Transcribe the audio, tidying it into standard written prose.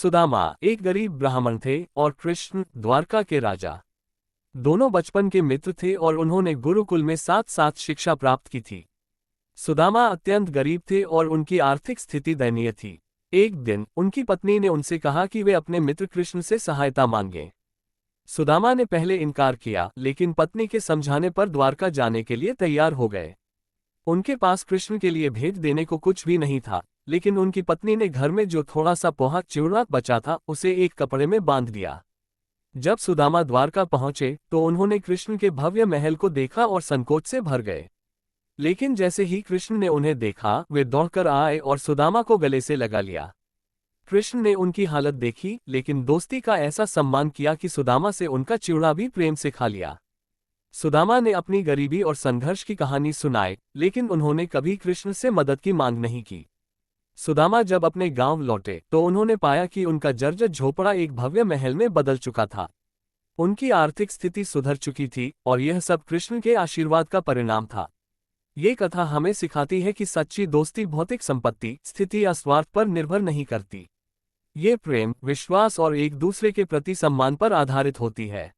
सुदामा एक गरीब ब्राह्मण थे और कृष्ण द्वारका के राजा। दोनों बचपन के मित्र थे और उन्होंने गुरुकुल में साथ साथ शिक्षा प्राप्त की थी। सुदामा अत्यंत गरीब थे और उनकी आर्थिक स्थिति दयनीय थी। एक दिन उनकी पत्नी ने उनसे कहा कि वे अपने मित्र कृष्ण से सहायता मांगें। सुदामा ने पहले इनकार किया, लेकिन पत्नी के समझाने पर द्वारका जाने के लिए तैयार हो गए। उनके पास कृष्ण के लिए भेंट देने को कुछ भी नहीं था, लेकिन उनकी पत्नी ने घर में जो थोड़ा सा पोहा चिवड़ा बचा था उसे एक कपड़े में बांध दिया। जब सुदामा द्वारका पहुंचे तो उन्होंने कृष्ण के भव्य महल को देखा और संकोच से भर गए। लेकिन जैसे ही कृष्ण ने उन्हें देखा, वे दौड़कर आए और सुदामा को गले से लगा लिया। कृष्ण ने उनकी हालत देखी, लेकिन दोस्ती का ऐसा सम्मान किया कि सुदामा से उनका चिवड़ा भी प्रेम से खा लिया। सुदामा ने अपनी गरीबी और संघर्ष की कहानी सुनाई, लेकिन उन्होंने कभी कृष्ण से मदद की मांग नहीं की। सुदामा जब अपने गांव लौटे तो उन्होंने पाया कि उनका जर्जर झोपड़ा एक भव्य महल में बदल चुका था। उनकी आर्थिक स्थिति सुधर चुकी थी और यह सब कृष्ण के आशीर्वाद का परिणाम था। ये कथा हमें सिखाती है कि सच्ची दोस्ती भौतिक संपत्ति, स्थिति या स्वार्थ पर निर्भर नहीं करती। ये प्रेम, विश्वास और एक दूसरे के प्रति सम्मान पर आधारित होती है।